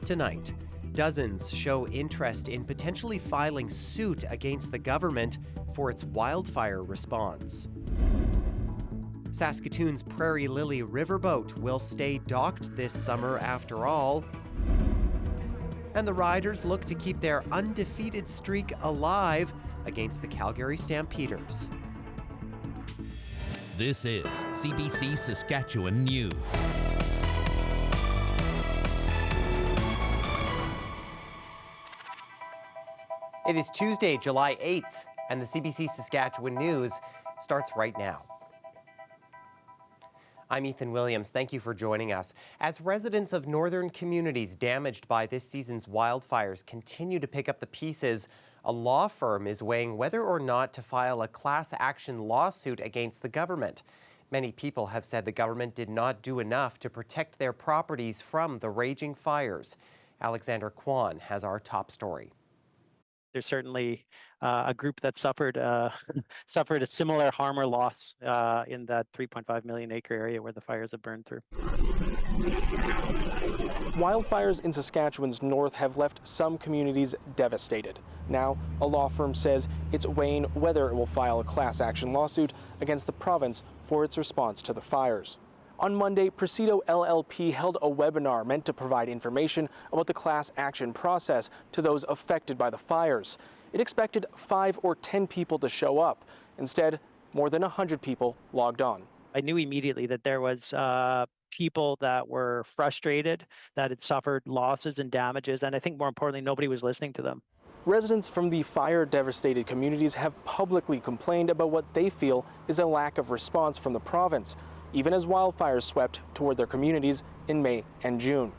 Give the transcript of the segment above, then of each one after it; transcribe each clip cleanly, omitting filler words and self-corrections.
Tonight, dozens show interest in potentially filing suit against the government for its wildfire response. Saskatoon's Prairie Lily Riverboat will stay docked this summer after all. And the Riders look to keep their undefeated streak alive against the Calgary Stampeders. This is CBC Saskatchewan News. It is Tuesday, July 8th, and the CBC Saskatchewan News starts right now. I'm Ethan Williams. Thank you for joining us. As residents of northern communities damaged by this season's wildfires continue to pick up the pieces, a law firm is weighing whether or not to file a class action lawsuit against the government. Many people have said the government did not do enough to protect their properties from the raging fires. Alexander Kwan has our top story. There's certainly a group that suffered a similar harm or loss in that 3.5 million acre area where the fires have burned through. Wildfires in Saskatchewan's north have left some communities devastated. Now, a law firm says it's weighing whether it will file a class action lawsuit against the province for its response to the fires. On Monday, Procido LLP held a webinar meant to provide information about the class action process to those affected by the fires. It expected 5 or 10 people to show up. Instead, more than 100 people logged on. I knew immediately that there was people that were frustrated, that had suffered losses and damages, and I think more importantly, nobody was listening to them. Residents from the fire-devastated communities have publicly complained about what they feel is a lack of response from the province, even as wildfires swept toward their communities in May and June.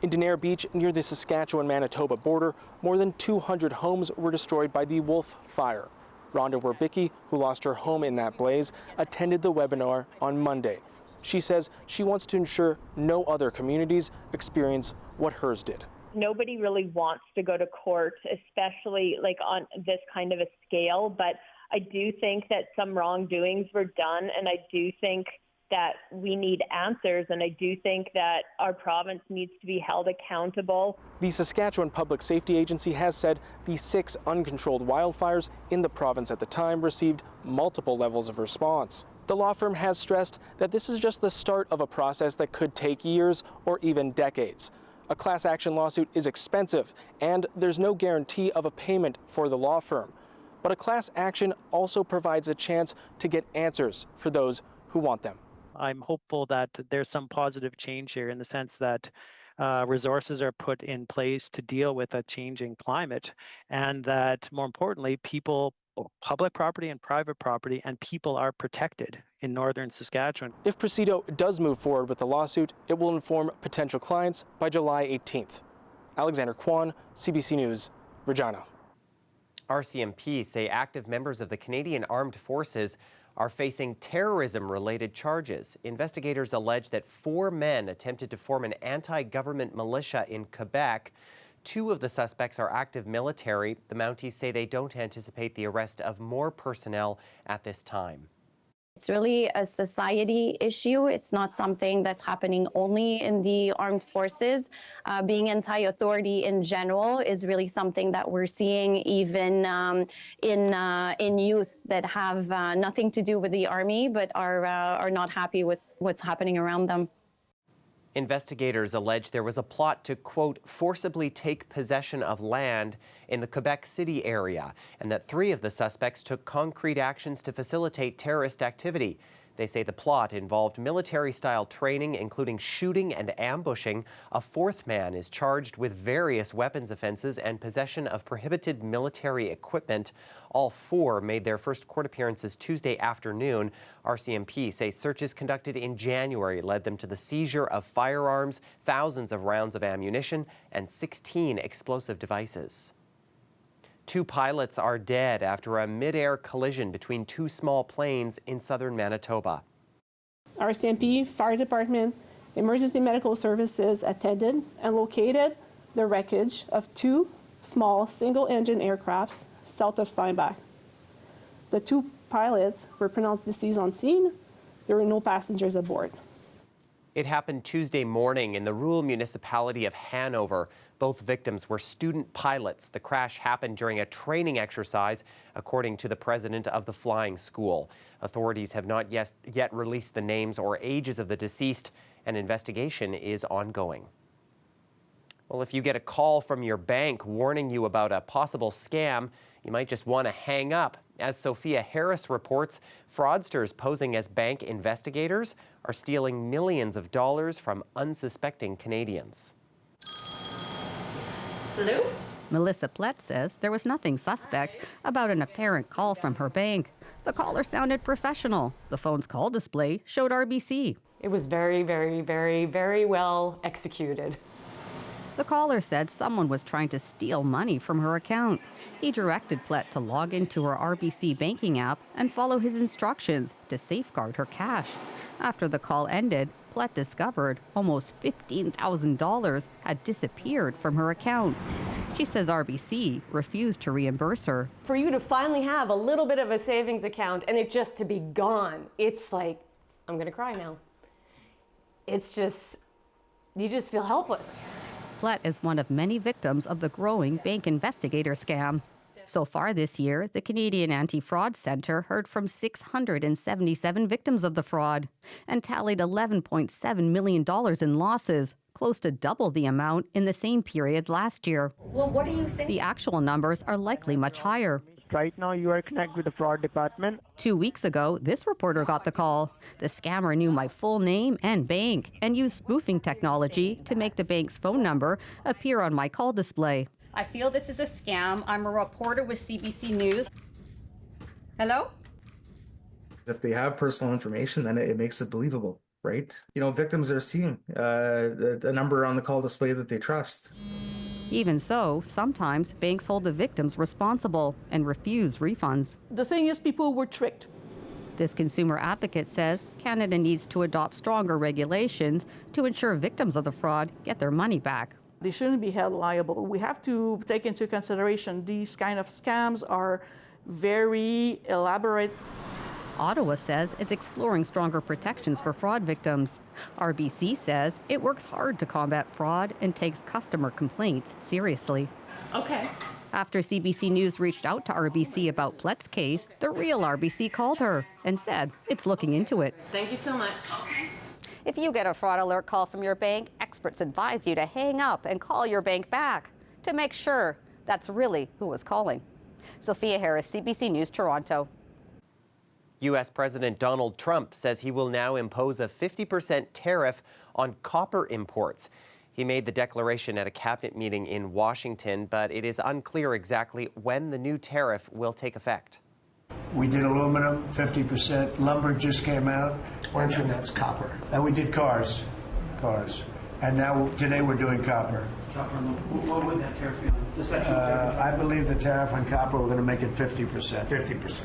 In Denair Beach, near the Saskatchewan-Manitoba border, more than 200 homes were destroyed by the wildfire. Rhonda Werbicki, who lost her home in that blaze, attended the webinar on Monday. She says she wants to ensure no other communities experience what hers did. Nobody really wants to go to court, especially like on this kind of a scale, but I do think that some wrongdoings were done, and I do think that we need answers, and I do think that our province needs to be held accountable. The Saskatchewan Public Safety Agency has said the 6 uncontrolled wildfires in the province at the time received multiple levels of response. The law firm has stressed that this is just the start of a process that could take years or even decades. A class action lawsuit is expensive, and there's no guarantee of a payment for the law firm. But a class action also provides a chance to get answers for those who want them. I'm hopeful that there's some positive change here in the sense that resources are put in place to deal with a changing climate, and that more importantly, people, public property and private property, and people are protected in northern Saskatchewan. If Procido does move forward with the lawsuit, it will inform potential clients by July 18th. Alexander Kwan, CBC News, Regina. RCMP say active members of the Canadian Armed Forces are facing terrorism-related charges. Investigators allege that 4 men attempted to form an anti-government militia in Quebec. 2 of the suspects are active military. The Mounties say they don't anticipate the arrest of more personnel at this time. It's really a society issue. It's not something that's happening only in the armed forces. Being anti-authority in general is really something that we're seeing even in youth that have nothing to do with the army, but are not happy with what's happening around them. Investigators allege there was a plot to, quote, forcibly take possession of land in the Quebec City area, and that 3 of the suspects took concrete actions to facilitate terrorist activity. They say the plot involved military-style training, including shooting and ambushing. A 4th man is charged with various weapons offenses and possession of prohibited military equipment. All 4 made their first court appearances Tuesday afternoon. RCMP say searches conducted in January led them to the seizure of firearms, thousands of rounds of ammunition, and 16 explosive devices. 2 pilots are dead after a mid-air collision between 2 small planes in southern Manitoba. RCMP, Fire Department, Emergency Medical Services attended and located the wreckage of 2 small single-engine aircrafts south of Steinbach. The 2 pilots were pronounced deceased on scene. There were no passengers aboard. It happened Tuesday morning in the rural municipality of Hanover. Both victims were student pilots. The crash happened during a training exercise, according to the president of the flying school. Authorities have not yet released the names or ages of the deceased. An investigation is ongoing. Well, if you get a call from your bank warning you about a possible scam, you might just want to hang up. As Sophia Harris reports, fraudsters posing as bank investigators are stealing millions of dollars from unsuspecting Canadians. Hello? Melissa Plett says there was nothing suspect about an apparent call from her bank. The caller sounded professional. The phone's call display showed RBC. It was very, very, very, very well executed. The caller said someone was trying to steal money from her account. He directed Plett to log into her RBC banking app and follow his instructions to safeguard her cash. After the call ended, Plett discovered almost $15,000 had disappeared from her account. She says RBC refused to reimburse her. For you to finally have a little bit of a savings account and it just to be gone, it's like, I'm gonna cry now. It's just, you just feel helpless. Plett is one of many victims of the growing bank investigator scam. So far this year, the Canadian Anti-Fraud Centre heard from 677 victims of the fraud and tallied $11.7 million in losses, close to double the amount in the same period last year. Well, what do you say? The actual numbers are likely much higher. Right now, you are connected with the fraud department. 2 weeks ago, this reporter got the call. The scammer knew my full name and bank and used spoofing technology to make the bank's phone number appear on my call display. I feel this is a scam. I'm a reporter with CBC News. Hello? If they have personal information, then it makes it believable, right? You know, victims are seeing a number on the call display that they trust. Even so, sometimes banks hold the victims responsible and refuse refunds. The thing is, people were tricked. This consumer advocate says Canada needs to adopt stronger regulations to ensure victims of the fraud get their money back. They shouldn't be held liable. We have to take into consideration these kind of scams are very elaborate. Ottawa says it's exploring stronger protections for fraud victims. RBC says it works hard to combat fraud and takes customer complaints seriously. Okay. After CBC News reached out to RBC about Plett's case, the real RBC called her and said it's looking into it. Thank you so much. If you get a fraud alert call from your bank, experts advise you to hang up and call your bank back to make sure that's really who was calling. Sophia Harris, CBC News, Toronto. U.S. President Donald Trump says he will now impose a 50% tariff on copper imports. He made the declaration at a cabinet meeting in Washington, but it is unclear exactly when the new tariff will take effect. We did aluminum, 50%. Lumber just came out. And that's copper. And we did cars. And now today we're doing copper. What would that tariff be on? The section tariff? I believe the tariff on copper, we're going to make it 50%. 50%.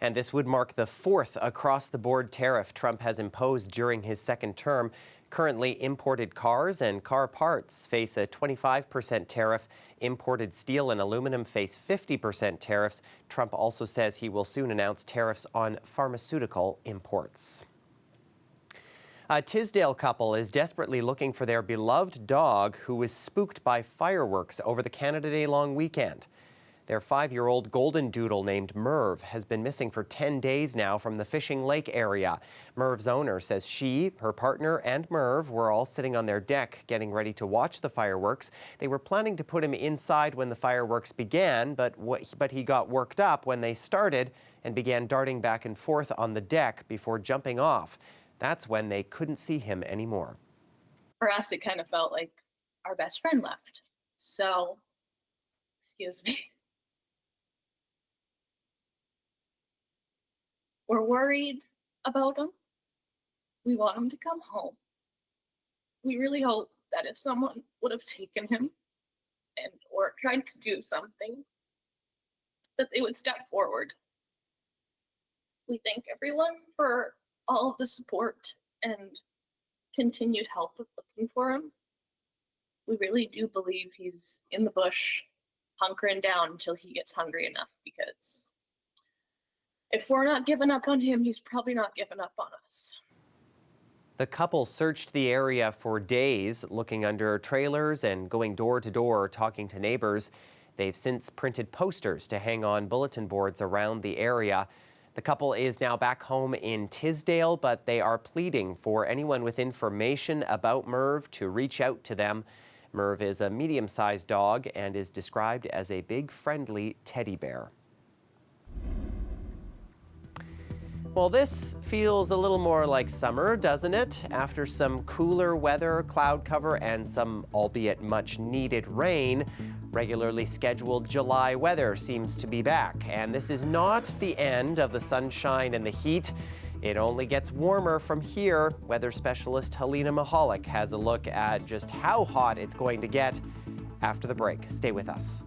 And this would mark the fourth across-the-board tariff Trump has imposed during his second term. Currently, imported cars and car parts face a 25% tariff. Imported steel and aluminum face 50% tariffs. Trump also says he will soon announce tariffs on pharmaceutical imports. A Tisdale couple is desperately looking for their beloved dog who was spooked by fireworks over the Canada Day long weekend. Their 5-year-old golden doodle named Merv has been missing for 10 days now from the Fishing Lake area. Merv's owner says she, her partner, and Merv were all sitting on their deck getting ready to watch the fireworks. They were planning to put him inside when the fireworks began, but he got worked up when they started and began darting back and forth on the deck before jumping off. That's when they couldn't see him anymore. For us, it kind of felt like our best friend left. So, excuse me. We're worried about him. We want him to come home. We really hope that if someone would have taken him or tried to do something, that they would step forward. We thank everyone for all of the support and continued help with looking for him. We really do believe he's in the bush, hunkering down until he gets hungry enough, because if we're not giving up on him, he's probably not giving up on us. The couple searched the area for days, looking under trailers and going door to door talking to neighbors. They've since printed posters to hang on bulletin boards around the area. The couple is now back home in Tisdale, but they are pleading for anyone with information about Merv to reach out to them. Merv is a medium-sized dog and is described as a big, friendly teddy bear. Well, this feels a little more like summer, doesn't it? After some cooler weather, cloud cover, and some, albeit much needed rain, regularly scheduled July weather seems to be back. And this is not the end of the sunshine and the heat. It only gets warmer from here. Weather specialist Helena Mahalik has a look at just how hot it's going to get after the break. Stay with us.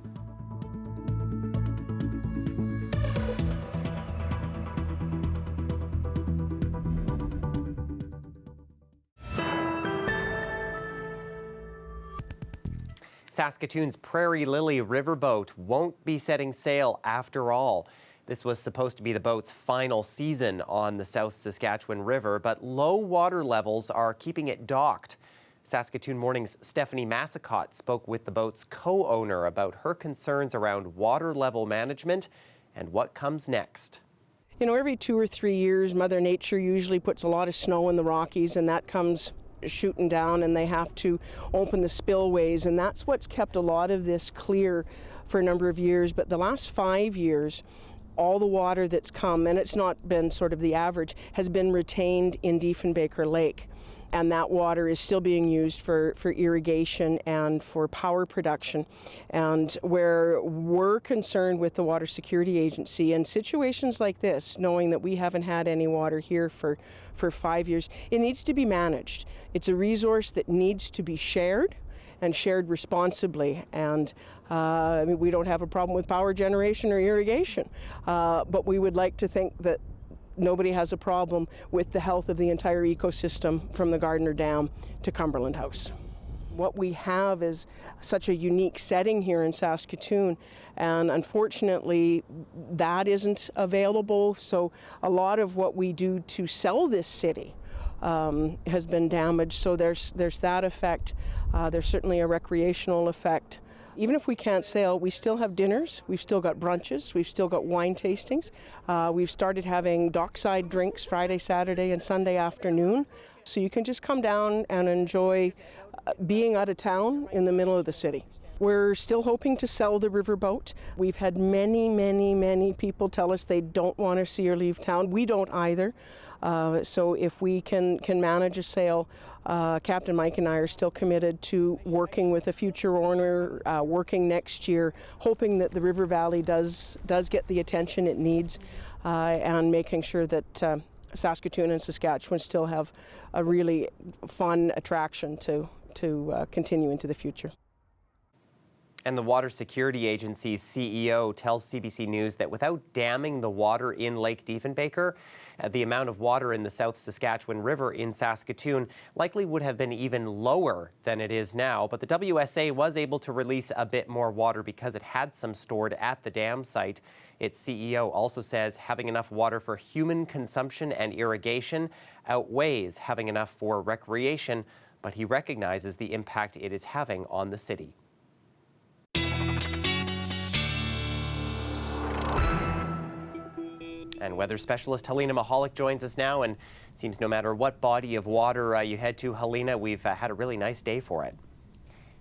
Saskatoon's Prairie Lily Riverboat won't be setting sail after all. This was supposed to be the boat's final season on the South Saskatchewan River, but low water levels are keeping it docked. Saskatoon Morning's Stephanie Massicott spoke with the boat's co-owner about her concerns around water level management and what comes next. You know, every 2 or 3 years, Mother Nature usually puts a lot of snow in the Rockies, and that comes shooting down, and they have to open the spillways, and that's what's kept a lot of this clear for a number of years. But the last 5 years, all the water that's come, and it's not been sort of the average, has been retained in Diefenbaker Lake. And that water is still being used for irrigation and for power production. And where we're concerned with the Water Security Agency in situations like this, knowing that we haven't had any water here for 5 years, it needs to be managed. It's a resource that needs to be shared and shared responsibly. And I mean, we don't have a problem with power generation or irrigation, but we would like to think that nobody has a problem with the health of the entire ecosystem from the Gardner Dam to Cumberland House. What we have is such a unique setting here in Saskatoon, and unfortunately that isn't available, so a lot of what we do to sell this city has been damaged. So there's that effect. There's certainly a recreational effect. Even if we can't sail, we still have dinners, we've still got brunches, we've still got wine tastings. We've started having dockside drinks Friday, Saturday, and Sunday afternoon. So you can just come down and enjoy being out of town in the middle of the city. We're still hoping to sell the riverboat. We've had many people tell us they don't want to see or leave town. We don't either. So if we can manage a sale, Captain Mike and I are still committed to working with a future owner, working next year, hoping that the River Valley does get the attention it needs, and making sure that Saskatoon and Saskatchewan still have a really fun attraction to continue into the future. And the Water Security Agency's CEO tells CBC News that without damming the water in Lake Diefenbaker, the amount of water in the South Saskatchewan River in Saskatoon likely would have been even lower than it is now. But the WSA was able to release a bit more water because it had some stored at the dam site. Its CEO also says having enough water for human consumption and irrigation outweighs having enough for recreation, but he recognizes the impact it is having on the city. And weather specialist Helena Mahalik joins us now, and it seems no matter what body of water you head to, Helena, we've had a really nice day for it.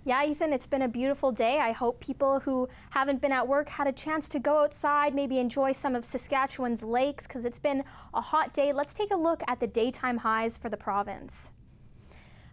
Yeah, Ethan, it's been a beautiful day. I hope people who haven't been at work had a chance to go outside, maybe enjoy some of Saskatchewan's lakes, because it's been a hot day. Let's take a look at the daytime highs for the province.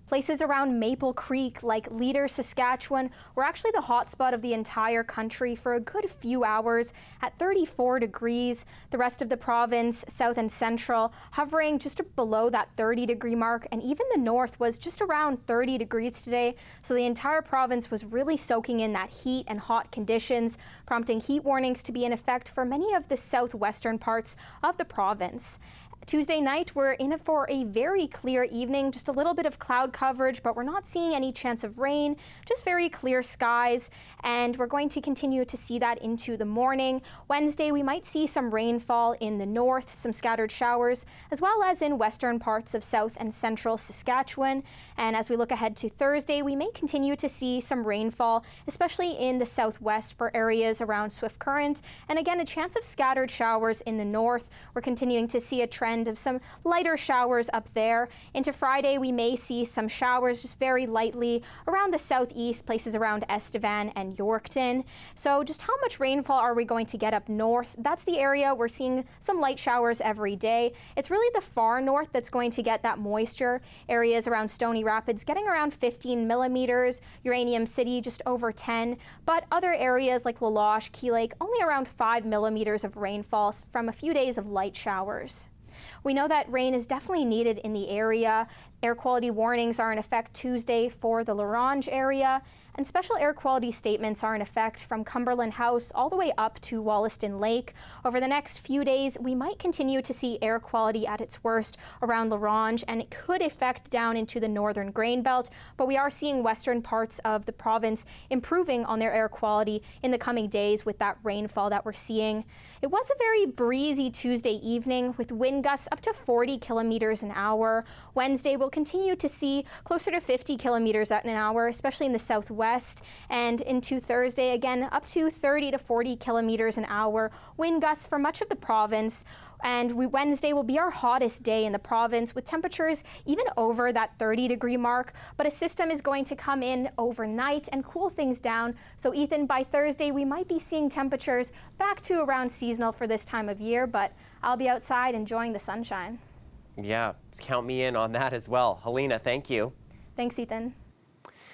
Places around Maple Creek, like Leader, Saskatchewan, were actually the hotspot of the entire country for a good few hours at 34 degrees. The rest of the province, south and central, hovering just below that 30-degree mark, and even the north was just around 30 degrees today. So the entire province was really soaking in that heat and hot conditions, prompting heat warnings to be in effect for many of the southwestern parts of the province. Tuesday night, we're in for a very clear evening, just a little bit of cloud coverage, but we're not seeing any chance of rain, just very clear skies, and we're going to continue to see that into the morning. Wednesday, we might see some rainfall in the north, some scattered showers, as well as in western parts of south and central Saskatchewan. And as we look ahead to Thursday, we may continue to see some rainfall, especially in the southwest for areas around Swift Current, and again, a chance of scattered showers in the north. We're continuing to see a trend of some lighter showers up there. Into Friday, we may see some showers just very lightly around the southeast, places around Estevan and Yorkton. So just how much rainfall are we going to get up north? That's the area we're seeing some light showers every day. It's really the far north that's going to get that moisture. Areas around Stony Rapids getting around 15 millimeters, Uranium City just over 10, but other areas like La Loche, Key Lake, only around 5 millimeters of rainfall from a few days of light showers. We know that rain is definitely needed in the area. Air quality warnings are in effect Tuesday for the La Ronge area, and special air quality statements are in effect from Cumberland House all the way up to Wollaston Lake. Over the next few days, we might continue to see air quality at its worst around La Ronge, and it could affect down into the northern grain belt, but we are seeing western parts of the province improving on their air quality in the coming days with that rainfall that we're seeing. It was a very breezy Tuesday evening with wind gusts up to 40 kilometers an hour. Wednesday, we'll continue to see closer to 50 kilometers an hour, especially in the southwest. And into Thursday, again, up to 30 to 40 kilometers an hour. Wind gusts for much of the province. And Wednesday will be our hottest day in the province with temperatures even over that 30-degree mark. But a system is going to come in overnight and cool things down. So Ethan, by Thursday, we might be seeing temperatures back to around seasonal for this time of year, but I'll be outside enjoying the sunshine. Yeah, count me in on that as well. Helena, thank you. Thanks, Ethan.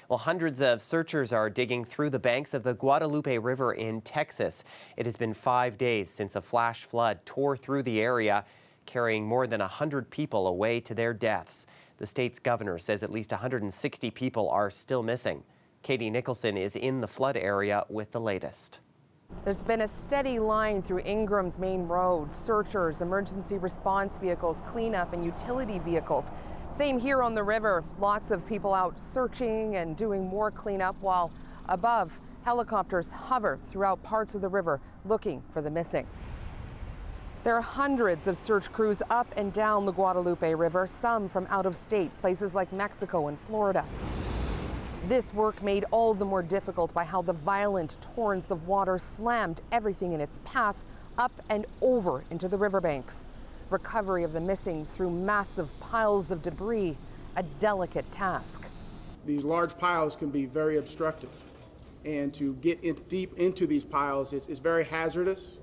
Well, hundreds of searchers are digging through the banks of the Guadalupe River in Texas. It has been 5 days since a flash flood tore through the area, carrying more than 100 people away to their deaths. The state's governor says at least 160 people are still missing. Katie Nicholson is in the flood area with the latest. There's been a steady line through Ingram's main road. Searchers, emergency response vehicles, cleanup, and utility vehicles. Same here on the river. Lots of people out searching and doing more cleanup, while above, helicopters hover throughout parts of the river looking for the missing. There are hundreds of search crews up and down the Guadalupe River, some from out of state, places like Mexico and Florida. This work made all the more difficult by how the violent torrents of water slammed everything in its path up and over into the riverbanks. Recovery of the missing through massive piles of debris, a delicate task. These large piles can be very obstructive, and to get deep into these piles is very hazardous,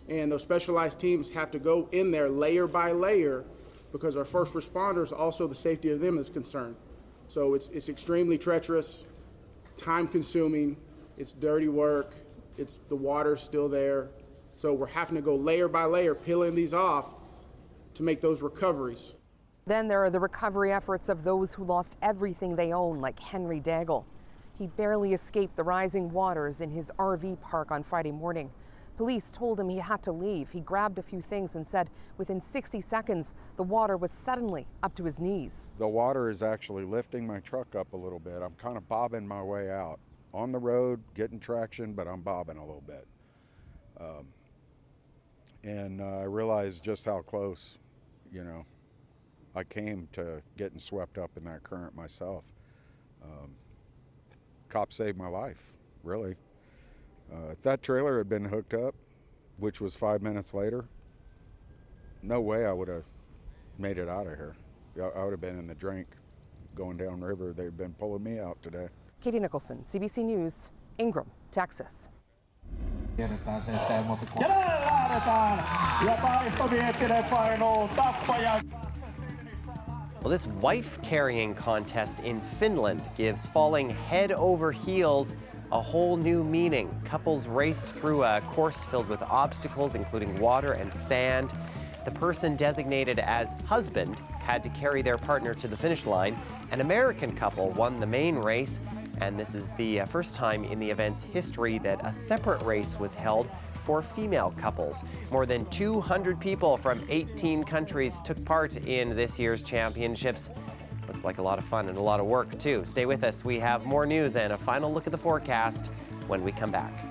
and those specialized teams have to go in there layer by layer because our first responders, also the safety of them is concerned. So it's extremely treacherous, time-consuming, it's dirty work, the water's still there. So we're having to go layer by layer, peeling these off to make those recoveries. Then there are the recovery efforts of those who lost everything they own, like Henry Daigle. He barely escaped the rising waters in his RV park on Friday morning. Police told him he had to leave. He grabbed a few things and said within 60 seconds, the water was suddenly up to his knees. The water is actually lifting my truck up a little bit. I'm kind of bobbing my way out. On the road, getting traction, but I'm bobbing a little bit. And I realized just how close, I came to getting swept up in that current myself. Cops saved my life, really. If that trailer had been hooked up, which was 5 minutes later, no way I would have made it out of here. I would have been in the drink going downriver. They've been pulling me out today. Katie Nicholson, CBC News, Ingram, Texas. Well, this wife-carrying contest in Finland gives falling head over heels a whole new meaning. Couples raced through a course filled with obstacles, including water and sand. The person designated as husband had to carry their partner to the finish line. An American couple won the main race, and this is the first time in the event's history that a separate race was held for female couples. More than 200 people from 18 countries took part in this year's championships. Looks like a lot of fun and a lot of work, too. Stay with us. We have more news and a final look at the forecast when we come back.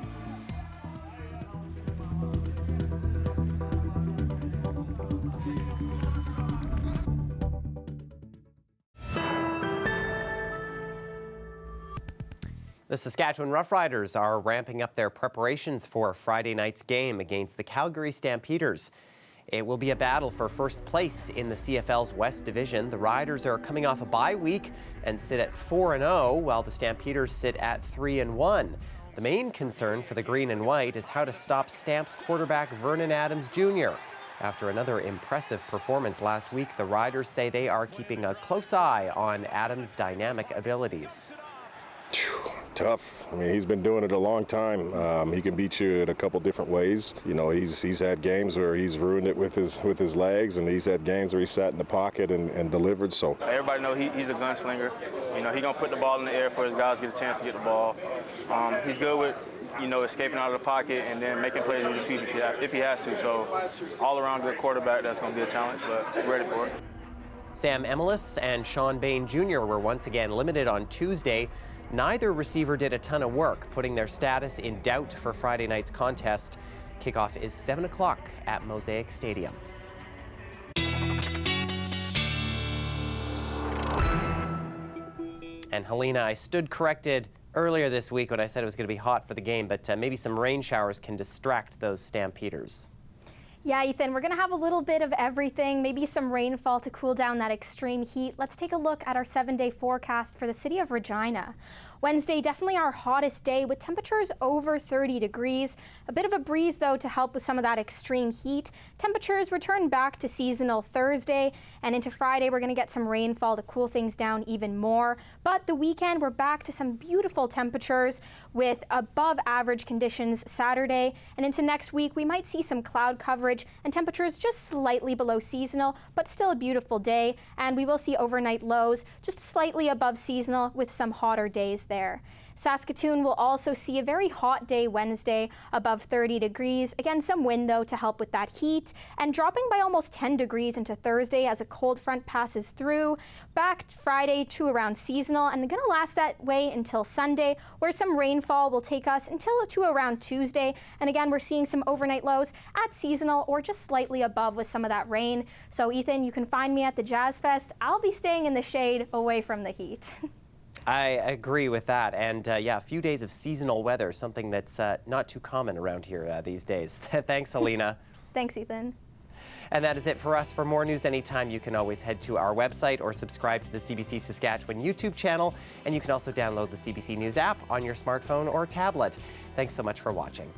The Saskatchewan Roughriders are ramping up their preparations for Friday night's game against the Calgary Stampeders. It will be a battle for first place in the CFL's West Division. The Riders are coming off a bye week and sit at 4-0, while the Stampeders sit at 3-1. The main concern for the Green and White is how to stop Stamps quarterback Vernon Adams Jr. After another impressive performance last week, the Riders say they are keeping a close eye on Adams' dynamic abilities. Tough. I mean, he's been doing it a long time. He can beat you in a couple different ways. You know, he's had games where he's ruined it with his legs, and he's had games where he sat in the pocket and delivered. So everybody knows he's a gunslinger. You know, he's gonna put the ball in the air for his guys to get a chance to get the ball. He's good with, you know, escaping out of the pocket and then making plays with his feet if he has to. So all around good quarterback. That's gonna be a challenge, but ready for it. Sam Emelis and Sean Bain Jr. were once again limited on Tuesday. Neither receiver did a ton of work, putting their status in doubt for Friday night's contest. Kickoff is 7 o'clock at Mosaic Stadium. And Helena, I stood corrected earlier this week when I said it was going to be hot for the game, but maybe some rain showers can distract those Stampeders. Yeah, Ethan, we're going to have a little bit of everything, maybe some rainfall to cool down that extreme heat. Let's take a look at our 7-day forecast for the city of Regina. Wednesday, definitely our hottest day with temperatures over 30 degrees. A bit of a breeze, though, to help with some of that extreme heat. Temperatures return back to seasonal Thursday, and into Friday, we're going to get some rainfall to cool things down even more. But the weekend, we're back to some beautiful temperatures with above average conditions Saturday. And into next week, we might see some cloud coverage and temperatures just slightly below seasonal, but still a beautiful day. And we will see overnight lows just slightly above seasonal with some hotter days there. Saskatoon will also see a very hot day Wednesday, above 30 degrees. Again, some wind, though, to help with that heat, and dropping by almost 10 degrees into Thursday as a cold front passes through. Back Friday to around seasonal, and going to last that way until Sunday, where some rainfall will take us until to around Tuesday. And again, we're seeing some overnight lows at seasonal or just slightly above with some of that rain. So, Ethan, you can find me at the Jazz Fest. I'll be staying in the shade away from the heat. I agree with that. And yeah, a few days of seasonal weather, something that's not too common around here these days. Thanks, Helena. Thanks, Ethan. And that is it for us. For more news anytime, you can always head to our website or subscribe to the CBC Saskatchewan YouTube channel. And you can also download the CBC News app on your smartphone or tablet. Thanks so much for watching.